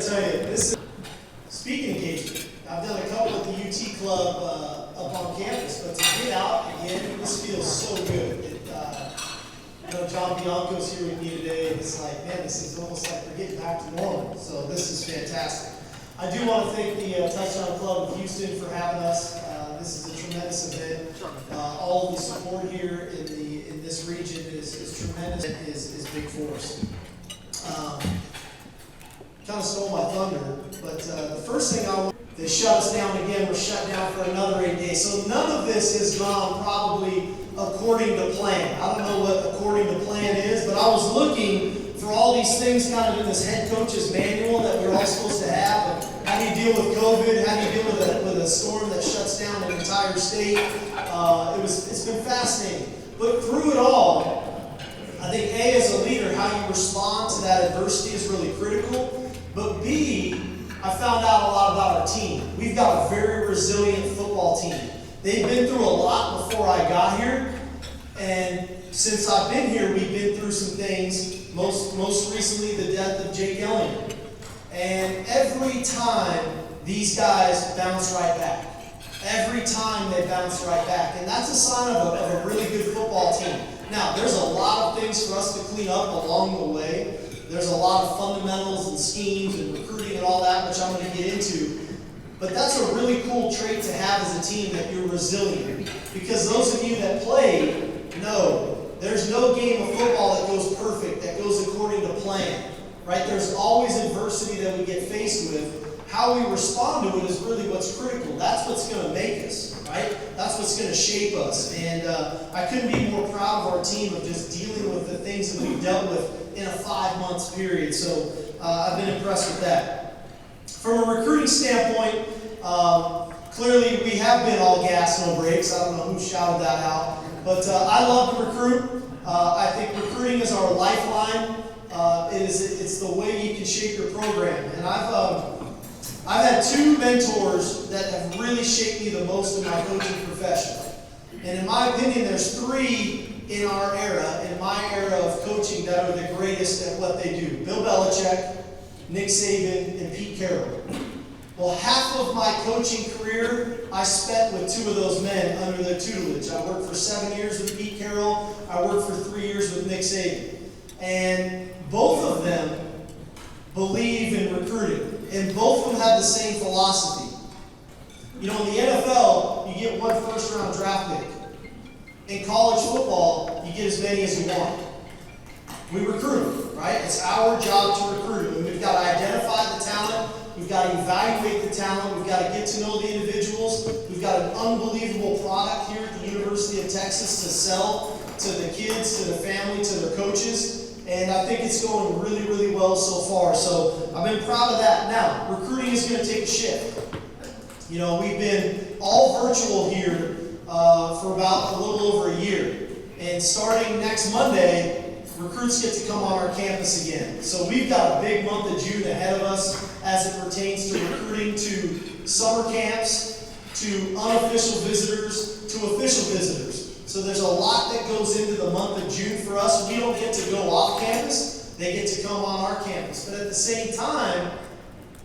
tell you, this is speaking engagement. I've done a couple at the UT Club up on campus, but to get out again, this feels so good. John Bianco's here with me today, and it's like, man, this is almost like we're getting back to normal. So this is fantastic. I do want to thank the Touchdown Club of Houston for having us. This is a tremendous event. All of the support here in this region is tremendous. Is big for us. Kind of stole my thunder, but the first thing they shut us down again. We're shut down for another 8 days. So none of this has gone probably according to plan. I don't know what according to plan is, but I was looking for all these things kind of in this head coach's manual that we're all supposed to have. How do you deal with COVID? How do you deal with a storm that shuts down an entire state? It's been fascinating. But through it all, I think A, as a leader, how you respond to that adversity is really critical. But B, I found out a lot about our team. We've got a very resilient football team. They've been through a lot before I got here. And since I've been here, we've been through some things. Most recently, the death of Jake Elliott. And every time, these guys bounce right back. Every time they bounce right back. And that's a sign of a really good football team. Now, there's a lot of things for us to clean up along the way. There's a lot of fundamentals and schemes and recruiting and all that, which I'm going to get into. But that's a really cool trait to have as a team, that you're resilient. Because those of you that play know there's no game of football that goes perfect, that goes according to plan. Right? There's always adversity that we get faced with. How we respond to it is really what's critical. That's what's going to make us, right? That's what's going to shape us. And I couldn't be more proud of our team of just dealing with the things that we've dealt with in a 5 months period. So I've been impressed with that. From a recruiting standpoint, clearly we have been all gas, no brakes. I don't know who shouted that out. But I love to recruit. I think recruiting is our lifeline. It's the way you can shape your program. And I've had two mentors that have really shaped me the most in my coaching profession. And in my opinion, there's three in our era, in my era of coaching, that are the greatest at what they do. Bill Belichick, Nick Saban, and Pete Carroll. Well, half of my coaching career I spent with two of those men under their tutelage. I worked for 7 years with Pete Carroll. I worked for 3 years with Nick Saban. And both of them believe in recruiting. And both of them have the same philosophy. You know, in the NFL, you get one first-round draft pick. In college football, you get as many as you want. We recruit them, right? It's our job to recruit them. We've got to identify the talent. We've got to evaluate the talent. We've got to get to know the individuals. We've got an unbelievable product here at the University of Texas to sell to the kids, to the family, to their coaches. And I think it's going really, really well so far. So I've been proud of that. Now, recruiting is going to take a shift. You know, we've been all virtual here for about a little over a year. And starting next Monday, recruits get to come on our campus again. So we've got a big month of June ahead of us as it pertains to recruiting, to summer camps, to unofficial visitors, to official visitors. So there's a lot that goes into the month of June for us. We don't get to go off campus. They get to come on our campus. But at the same time,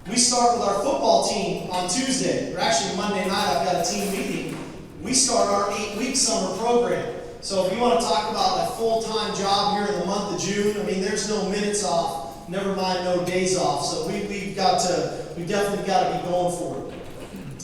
we start with our football team on Tuesday. Or actually Monday night, I've got a team meeting. We start our 8-week summer program. So if you want to talk about a full-time job here in the month of June, I mean, there's no minutes off, never mind no days off. So we definitely got to be going for it.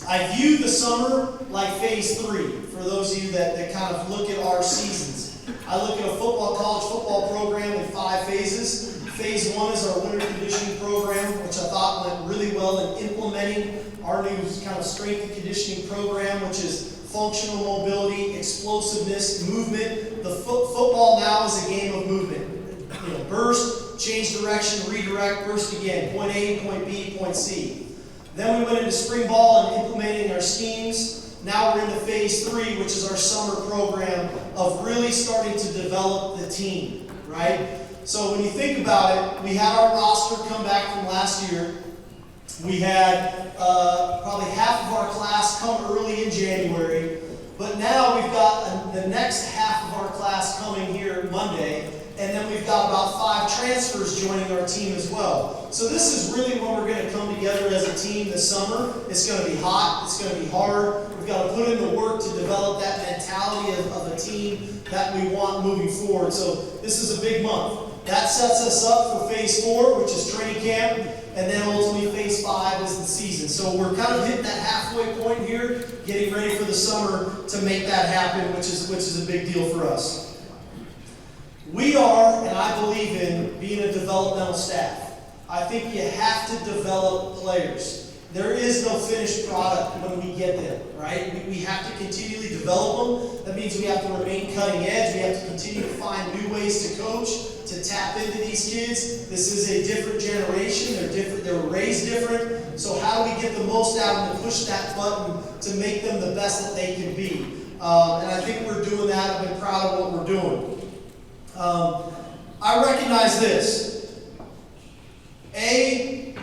I view the summer like phase 3, for those of you that kind of look at our seasons. I look at a college football program in 5 phases. Phase 1 is our winter conditioning program, which I thought went really well in implementing our new kind of strength and conditioning program, which is functional mobility, explosiveness, movement. The football now is a game of movement. You know, burst, change direction, redirect, burst again, point A, point B, point C. Then we went into spring ball and implementing our schemes. Now we're into phase 3, which is our summer program of really starting to develop the team, right? So when you think about it, we had our roster come back from last year. We had probably half of our class come early in January, but now we've got the next half of our class coming here Monday, and then we've got about 5 transfers joining our team as well. So this is really when we're going to come together as a team this summer. It's going to be hot, it's going to be hard. We've got to put in the work to develop that mentality of a team that we want moving forward. So this is a big month. That sets us up for phase 4, which is training camp, and then ultimately phase 5 is the season. So we're kind of hitting that halfway point here, getting ready for the summer to make that happen, which is a big deal for us. We are, and I believe in, being a developmental staff. I think you have to develop players. There is no finished product when we get them, right? We have to continually develop them. That means we have to remain cutting edge. We have to continue to find new ways to coach, to tap into these kids. This is a different generation. They're different. They were raised different. So how do we get the most out of them and push that button to make them the best that they can be? And I think we're doing that. I've been proud of what we're doing. I recognize this.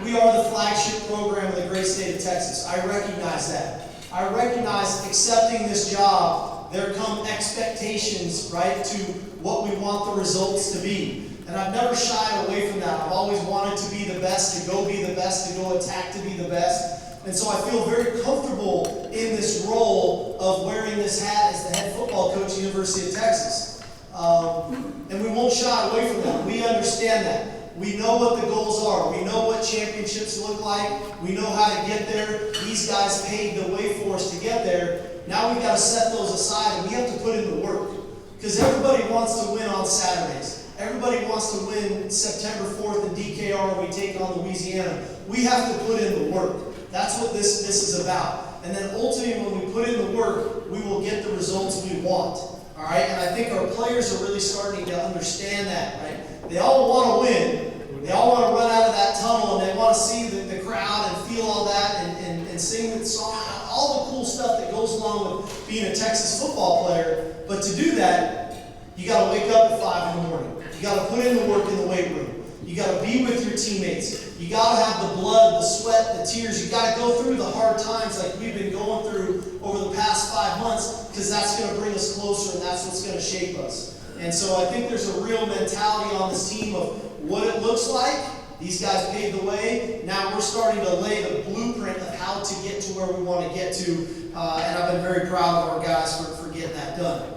We are the flagship program of the great state of Texas. I recognize that. I recognize accepting this job, there come expectations, right, to what we want the results to be. And I've never shied away from that. I've always wanted to be the best, to go be the best, to go attack to be the best. And so I feel very comfortable in this role of wearing this hat as the head football coach at the University of Texas. And we won't shy away from that. We understand that. We know what the goals are. We know what championships look like. We know how to get there. These guys paved the way for us to get there. Now we've got to set those aside, and we have to put in the work. Because everybody wants to win on Saturdays. Everybody wants to win September 4th in DKR when we take on Louisiana. We have to put in the work. That's what this is about. And then ultimately when we put in the work, we will get the results we want. All right? And I think our players are really starting to understand that, right? They all want to win. They all want to run out of that tunnel, and they want to see the crowd and feel all that and sing the song, all the cool stuff that goes along with being a Texas football player. But to do that, you got to wake up at 5 in the morning. You got to put in the work in the weight room. You got to be with your teammates. You got to have the blood, the sweat, the tears. You got to go through the hard times like we've been going through over the past 5 months, because that's going to bring us closer, and that's what's going to shape us. And so I think there's a real mentality on this team of what it looks like. These guys paved the way. Now we're starting to lay the blueprint of how to get to where we want to get to. And I've been very proud of our guys for getting that done.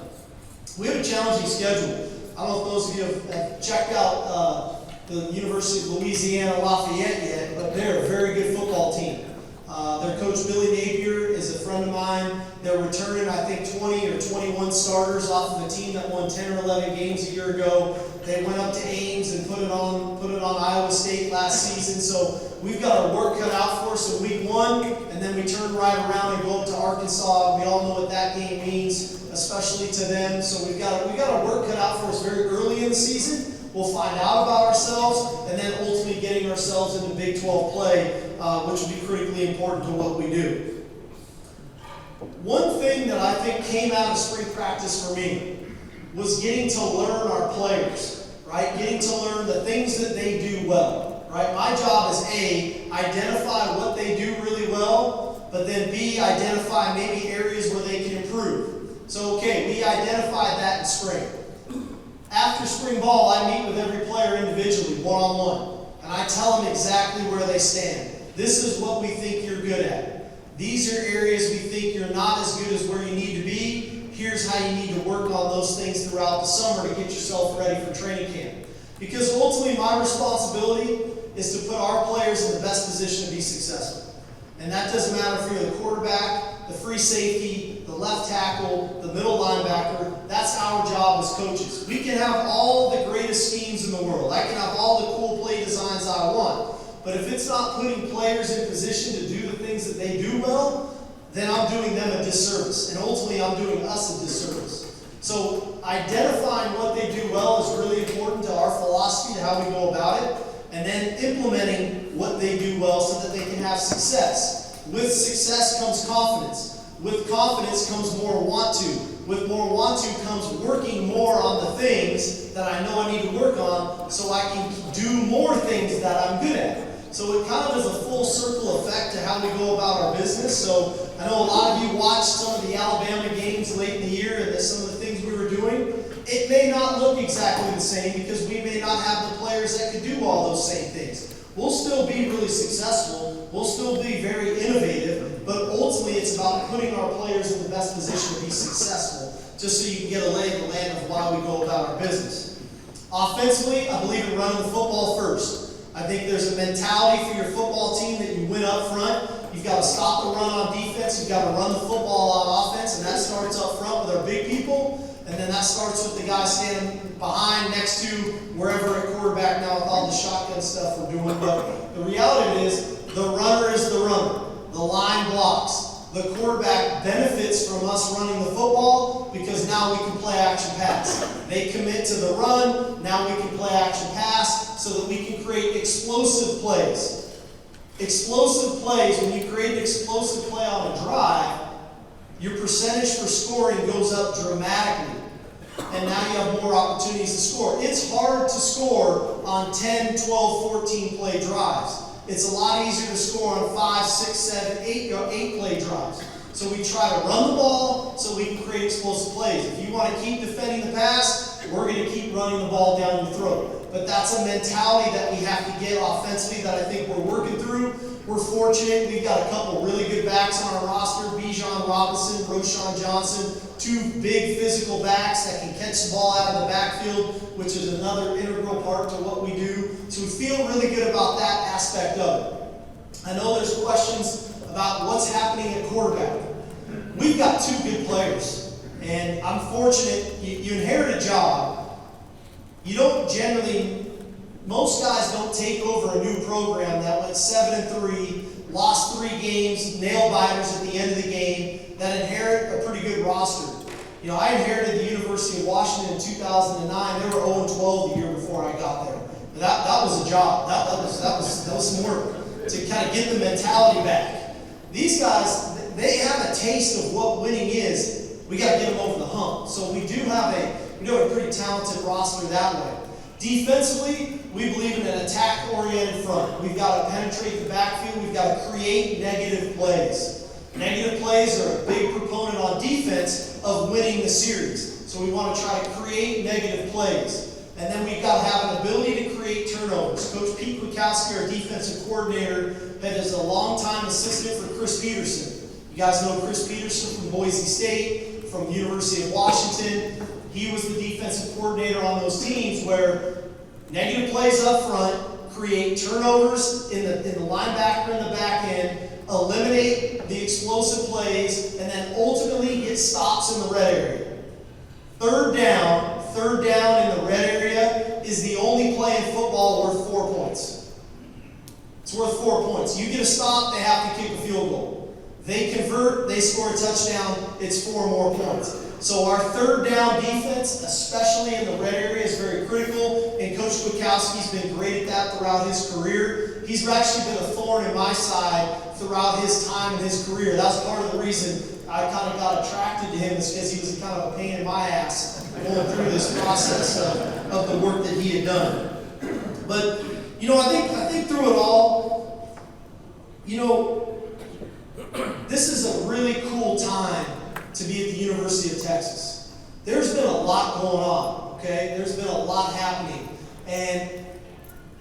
We have a challenging schedule. I don't know if those of you have checked out the University of Louisiana Lafayette yet, but they're a very good football team. Their coach, Billy Napier, is a friend of mine. They're returning, I think, 20 or 21 starters off of a team that won 10 or 11 games a year ago. They went up to Ames and put it on Iowa State last season. So we've got our work cut out for us in week 1, and then we turn right around and go up to Arkansas. We all know what that game means, especially to them. So we've got our work cut out for us very early in the season. We'll find out about ourselves, and then ultimately getting ourselves into Big 12 play, which will be critically important to what we do. One thing that I think came out of spring practice for me was getting to learn our players, right? Getting to learn the things that they do well, right? My job is A, identify what they do really well, but then B, identify maybe areas where they can improve. So, okay, we identified that in spring. After spring ball, I meet with every player individually, one-on-one, and I tell them exactly where they stand. This is what we think you're good at. These are areas we think you're not as good as where you need to be. Here's how you need to work on those things throughout the summer to get yourself ready for training camp. Because ultimately my responsibility is to put our players in the best position to be successful. And that doesn't matter if you're the quarterback, the free safety, the left tackle, the middle linebacker. That's our job as coaches. We can have all the greatest schemes in the world. I can have all the cool play designs I want. But if it's not putting players in position to do the things that they do well, then I'm doing them a disservice. And ultimately, I'm doing us a disservice. So identifying what they do well is really important to our philosophy, to how we go about it. And then implementing what they do well so that they can have success. With success comes confidence. With confidence comes more want to. With more want to comes working more on the things that I know I need to work on so I can do more things that I'm good at. So it kind of is a full circle effect to how we go about our business. So I know a lot of you watched some of the Alabama games late in the year and some of the things we were doing. It may not look look exactly the same because we may not have the players that could do all those same things. We'll still be really successful, we'll still be very innovative, but ultimately it's about putting our players in the best position to be successful, just so you can get a lay of the land of why we go about our business. Offensively, I believe in running the football first. I think there's a mentality for your football team that you win up front. You've got to stop the run on defense, you've got to run the football on offense, and that starts up front with our big people. And then that starts with the guy standing behind, next to, wherever at quarterback now with all the shotgun stuff we're doing. But the reality is, the runner is the runner. The line blocks. The quarterback benefits from us running the football because now we can play action pass. They commit to the run, now we can play action pass so that we can create explosive plays. Explosive plays, when you create an explosive play on a drive, your percentage for scoring goes up dramatically. And now you have more opportunities to score. It's hard to score on 10, 12, 14 play drives. It's a lot easier to score on 5, 6, 7, 8 play drives. So we try to run the ball so we can create explosive plays. If you want to keep defending the pass, we're going to keep running the ball down your throat. But that's a mentality that we have to get offensively that I think we're working through. We're fortunate. We've got a couple really good backs on our roster. Bijan Robinson, Roshan Johnson, two big physical backs that can catch the ball out of the backfield, which is another integral part to what we do. So we feel really good about that aspect of it. I know there's questions about what's happening at quarterback. We've got two good players, and I'm fortunate. You inherit a job. You don't generally, most guys don't take over a new program that went 7-3, lost 3 games, nail biters at the end of the game, that inherit a pretty good roster. You know, I inherited the University of Washington in 2009. They were 0-12 the year before I got there. And that was a job. That was some work to kind of get the mentality back. These guys, they have a taste of what winning is. We got to get them over the hump. So we do have a pretty talented roster that way. Defensively, we believe in an attack-oriented front. We've got to penetrate the backfield. We've got to create negative plays. Negative plays are a big proponent on defense of winning the series. So we want to try to create negative plays. And then we've got to have an ability to create turnovers. Coach Pete Kwiatkowski, our defensive coordinator, that is a longtime assistant for Chris Peterson. You guys know Chris Peterson from Boise State, from the University of Washington. He was the defensive coordinator on those teams where negative plays up front, create turnovers in the linebacker in the back end, eliminate the explosive plays, and then ultimately get stops in the red area. Third down in the red area is the only play in football worth 4 points. It's worth 4 points. You get a stop, they have to kick a field goal. They convert, they score a touchdown, it's 4 more points. So our third down defense, especially in the red area, is very critical, and Coach Kwiatkowski's been great at that throughout his career. He's actually been a thorn in my side throughout his time in his career. That's part of the reason I kind of got attracted to him, is because he was kind of a pain in my ass going through this process of the work that he had done. But, you know, I think through it all, you know, this is a really cool time to be at the University of Texas. There's been a lot going on, okay? There's been a lot happening. And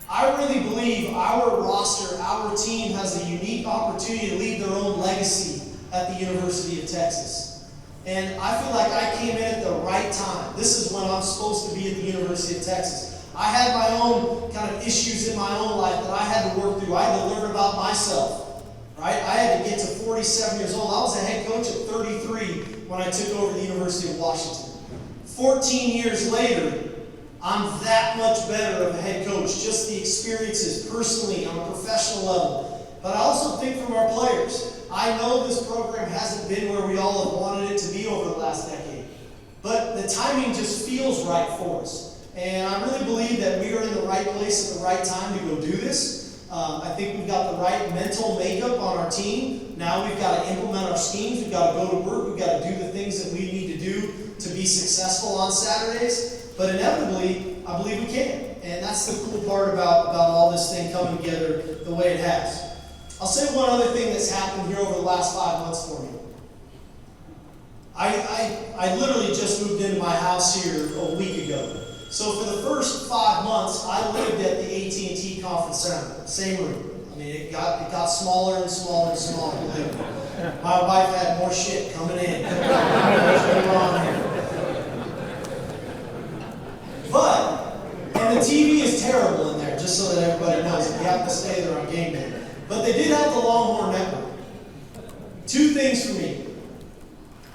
I really believe our roster, our team has a unique opportunity to leave their own legacy at the University of Texas. And I feel like I came in at the right time. This is when I'm supposed to be at the University of Texas. I had my own kind of issues in my own life that I had to work through. I had to learn about myself, right? I had to get to 47 years old. I was a head coach at 33 when I took over the University of Washington. 14 years later, I'm that much better of a head coach, just the experiences personally on a professional level. But I also think from our players, I know this program hasn't been where we all have wanted it to be over the last decade. But the timing just feels right for us. And I really believe that we are in the right place at the right time to go do this. I think we've got the right mental makeup on our team. Now we've got to implement our schemes. We've got to go to work. We've got to do the things that we need to do to be successful on Saturdays. But inevitably, I believe we can. And that's the cool part about all this thing coming together the way it has. I'll say one other thing that's happened here over the last 5 months for me. I literally just moved into my house here a week ago. So for the first 5 months, I lived at the AT&T Conference Center, same room. I mean, it got smaller and smaller and smaller. Believe me. My wife had more shit coming in. But, and the TV is terrible in there, just so that everybody knows. You have to stay there on game day. But they did have the Longhorn Network. Two things for me.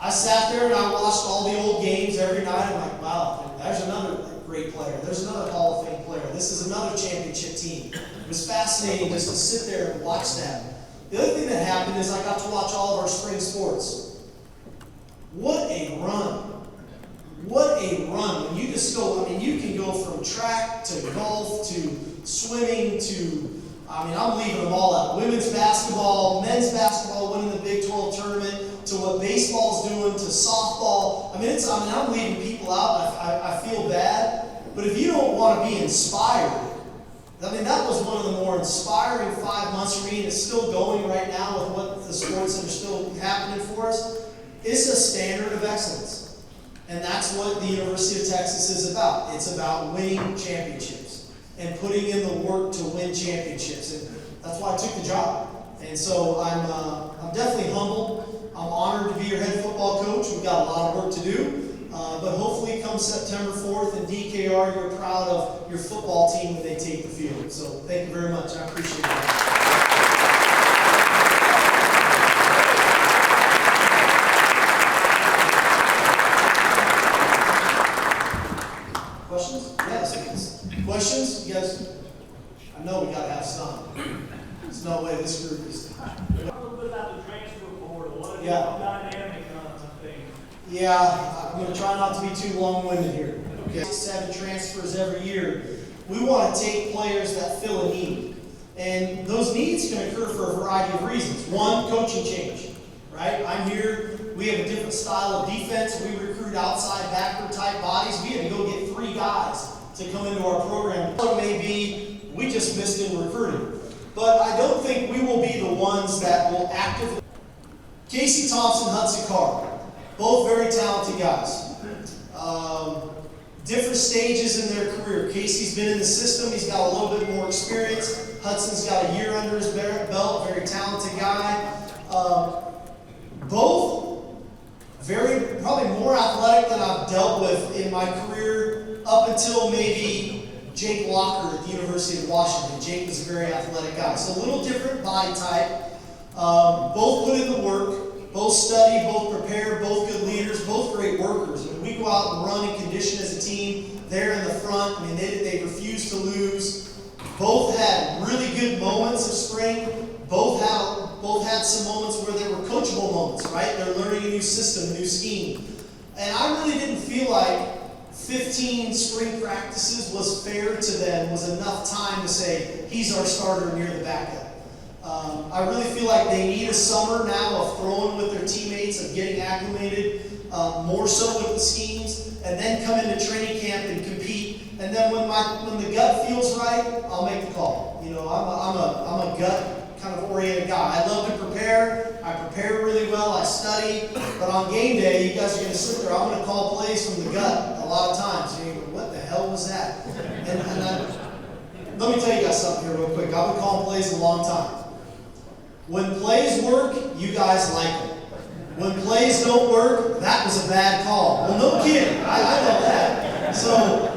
I sat there and I watched all the old games every night. I'm like, wow, there's another great player. There's another Hall of Fame player. This is another championship team. It was fascinating just to sit there and watch that. The other thing that happened is I got to watch all of our spring sports. What a run. What a run. When you just go, I mean, you can go from track to golf to swimming to, I mean, I'm leaving them all out. Women's basketball, men's basketball winning the Big 12 tournament, to what baseball's doing, to softball. I mean, I'm leaving people out. I feel bad. But if you don't want to be inspired, I mean, that was one of the more inspiring 5 months for me, and it's still going right now with what the sports that are still happening for us. It's a standard of excellence. And that's what the University of Texas is about. It's about winning championships and putting in the work to win championships. And that's why I took the job. And so I'm definitely humbled. I'm honored to be your head football coach. We've got a lot of work to do. But hopefully come September 4th in DKR, you're proud of your football team when they take the field. So thank you very much. I appreciate that. Questions? Yes. Questions? You guys? I know we got to have some. There's no way this group is. Talk a little bit about the transfer portal. What is the dynamic thing? Yeah, I'm going to try not to be too long-winded here. Okay. 7 transfers every year. We want to take players that fill a need. And those needs can occur for a variety of reasons. One, coaching change. Right? I'm here. We have a different style of defense. We recruit outside backer type bodies. We had to go get 3 guys to come into our program. It may be we just missed in recruiting. But I don't think we will be the ones that will actively. Casey Thompson, Hudson Carr, both very talented guys. Different stages in their career. Casey's been in the system. He's got a little bit more experience. Hudson's got a year under his belt. Very talented guy. Both probably more athletic than I've dealt with in my career up until maybe Jake Locker at the University of Washington. Jake was a very athletic guy. So a little different body type. Both put in the work, both study, both prepare, both good leaders, both great workers. When we go out and run and condition as a team, they're in the front. I mean, they refuse to lose. Both had really good moments of spring. Both had some moments where they were coachable moments, right? They're learning a new system, a new scheme. And I really didn't feel like 15 spring practices was fair to them, was enough time to say, he's our starter and you're the backup. I really feel like they need a summer now of throwing with their teammates, of getting acclimated, more so with the schemes, and then come into training camp and compete. And then when the gut feels right, I'll make the call. You know, I'm a gut kind of oriented guy. I love to prepare. I prepare really well. I study. But on game day, you guys are going to sit there. I'm going to call plays from the gut a lot of times. And you go, what the hell was that? Let me tell you guys something here real quick. I've been calling plays a long time. When plays work, you guys like them. When plays don't work, that was a bad call. Well, no kidding. I know that. So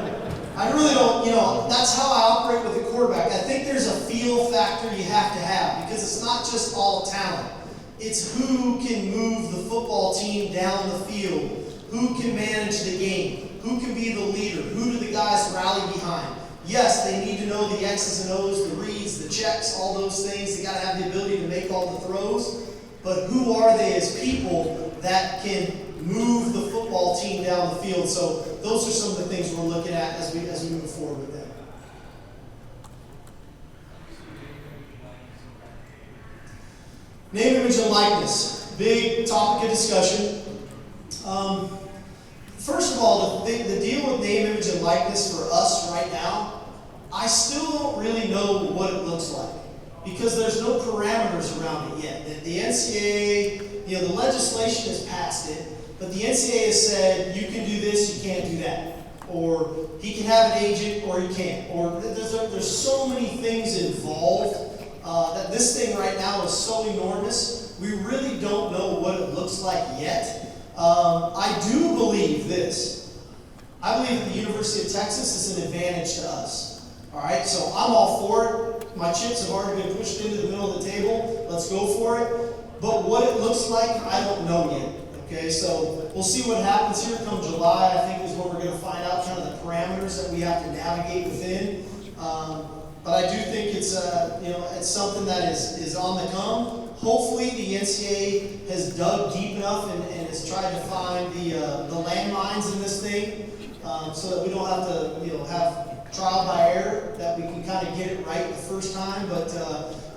I really don't, that's how I operate with the quarterback. I think there's a feel factor you have to have because it's not just all talent. It's who can move the football team down the field, who can manage the game, who can be the leader, who do the guys rally behind. Yes, they need to know the X's and O's, the reads, the checks, all those things. They got to have the ability to make all the throws. But who are they as people that can move the football team down the field? So those are some of the things we're looking at as we move forward with them. Name, image, and likeness. Big topic of discussion. First of all, the deal with name, image, and likeness for us right now, I still don't really know what it looks like because there's no parameters around it yet. The NCAA, the legislation has passed it, but the NCAA has said you can do this, you can't do that. or he can have an agent, or he can't. Or there's so many things involved that this thing right now is so enormous, we really don't know what it looks like yet. I do believe this. I believe that the University of Texas is an advantage to us. All right, so I'm all for it. My chips have already been pushed into the middle of the table. Let's go for it. But what it looks like, I don't know yet. Okay, so we'll see what happens here come July. I think is when we're going to find out kind of the parameters that we have to navigate within. But I do think it's it's something that is on the come. Hopefully, the NCAA has dug deep enough and has tried to find the landmines in this thing, so that we don't have to have trial by error. That we can kind of get it right the first time. But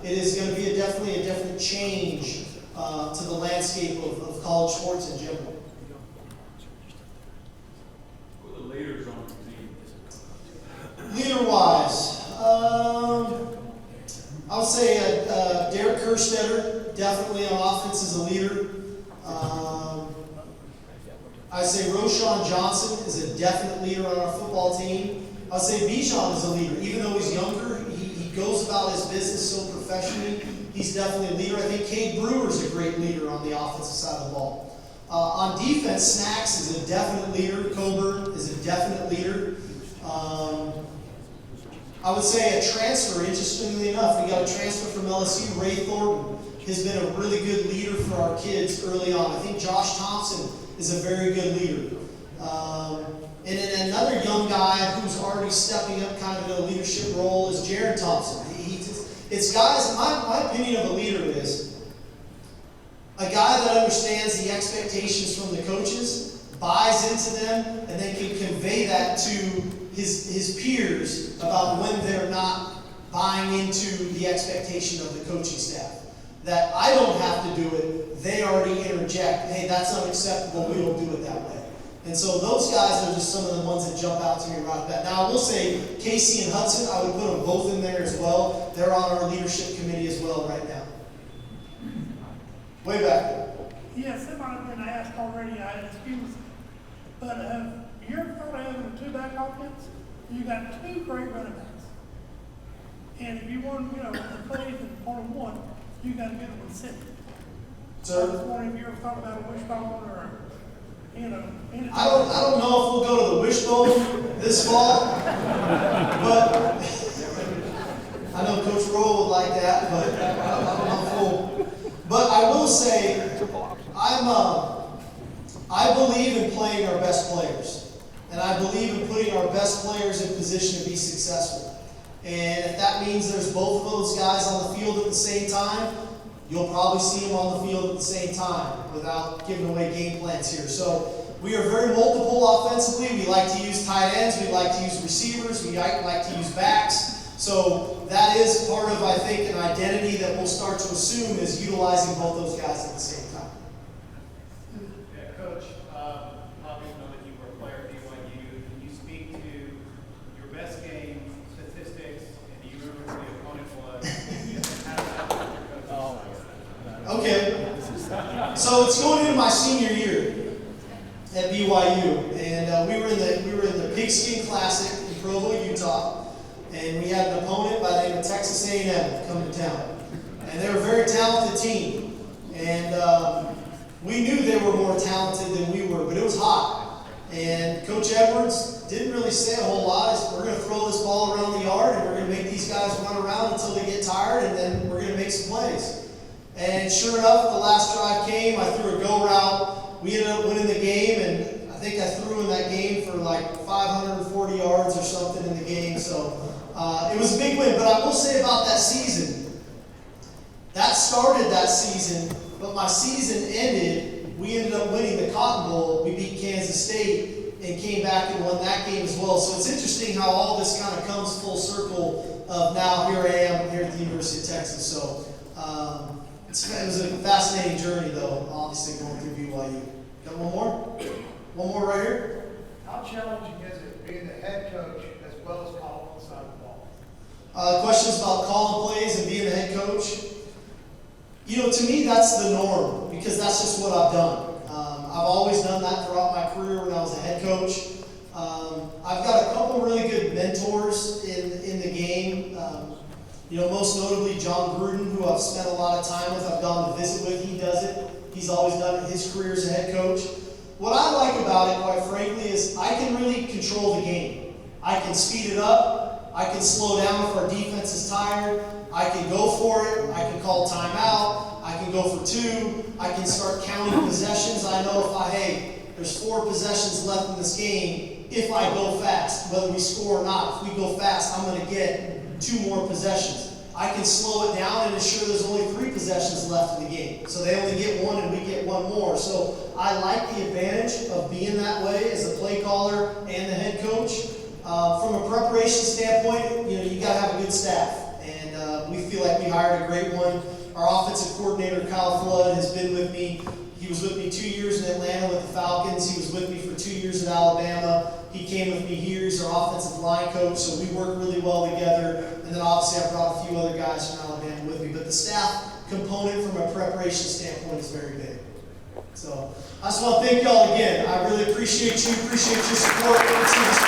it is going to be definitely a different change to the landscape of college sports in general. Who are the leaders on your team? Leader-wise, I would say Derek Kerstetter, definitely on offense is a leader. I'd say Roshan Johnson is a definite leader on our football team. I'd say Bijan is a leader. Even though he's younger, he goes about his business so professionally. He's definitely a leader. I think Cade Brewer's a great leader on the offensive side of the ball. On defense, Snacks is a definite leader. Coburn is a definite leader. I would say a transfer, interestingly enough, we got a transfer from LSU, Ray Thornton, has been a really good leader for our kids early on. I think Josh Thompson is a very good leader. And then another young guy who's already stepping up kind of in a leadership role is Jaron Thompson. It's guys, my opinion of a leader is a guy that understands the expectations from the coaches, buys into them, and then can convey that to his peers about when they're not buying into the expectation of the coaching staff. That I don't have to do it, they already interject, hey, that's unacceptable, we don't do it that way. And so those guys are just some of the ones that jump out to me right off the bat. Now I will say Casey and Hudson, I would put them both in there as well. They're on our leadership committee as well right now. Way back there. Yes, it might have been asked already, excuse me. But you ever thought of having a two-back offense? You got two great running backs. And if you want, the plays in part one, you got a good one sitting. Sir? I was wondering if you ever thought about a wishbone or anything. I don't know if we'll go to the wishbone this fall, but I know Coach Rowe would like that, but I'm full. But I will say, I believe in playing our best players, and I believe in putting our best players in position to be successful. And if that means there's both of those guys on the field at the same time, you'll probably see them on the field at the same time without giving away game plans here. So we are very multiple offensively. We like to use tight ends. We like to use receivers. We like to use backs. So that is part of, I think, an identity that we'll start to assume is utilizing both those guys at the same time. Yeah, Coach, obviously know that you were a player at BYU. Can you speak to your best game statistics and do you remember who the opponent was? And how does that work with your coaching? Okay, so it's going into my senior year at BYU, and we were in the Pigskin Classic in Provo, Utah, and we had an opponent by the name of Texas A&M come to town, and they were a very talented team, and we knew they were more talented than we were, but it was hot, and Coach Edwards didn't really say a whole lot. We're going to throw this ball around the yard, and we're going to make these guys run around until they get tired, and then we're going to make some plays. And sure enough, the last drive came. I threw a go route. We ended up winning the game, and I think I threw in that game for like 540 yards or something in the game. So it was a big win. But I will say about that season, that started that season, but my season ended. We ended up winning the Cotton Bowl. We beat Kansas State and came back and won that game as well. So it's interesting how all this kind of comes full circle of now here I am here at the University of Texas. So it was a fascinating journey, though, obviously, going through BYU. Got one more? One more right here? How challenging is it being the head coach as well as calling on the side of the ball? Questions about calling plays and being the head coach. To me, that's the norm because that's just what I've done. I've always done that throughout my career when I was a head coach. I've got a couple really good mentors in the game. Most notably John Gruden, who I've spent a lot of time with. I've gone to visit with. He does it. He's always done it his career as a head coach. What I like about it, quite frankly, is I can really control the game. I can speed it up. I can slow down if our defense is tired. I can go for it. I can call timeout. I can go for 2. I can start counting possessions. I know there's 4 possessions left in this game. If I go fast, whether we score or not, if we go fast, I'm going to get 2 more possessions. I can slow it down and ensure there's only 3 possessions left in the game. So they only get 1 and we get 1 more. So I like the advantage of being that way as a play caller and the head coach. From a preparation standpoint, you got to have a good staff. And we feel like we hired a great one. Our offensive coordinator, Kyle Flood, has been with me. He was with me 2 years in Atlanta with the Falcons. He was with me for 2 years at Alabama. He came with me here. He's our offensive line coach, so we work really well together. And then obviously I brought a few other guys from Alabama with me. But the staff component from a preparation standpoint is very big. So I just want to thank y'all again. I really appreciate you. Appreciate your support. Let's see this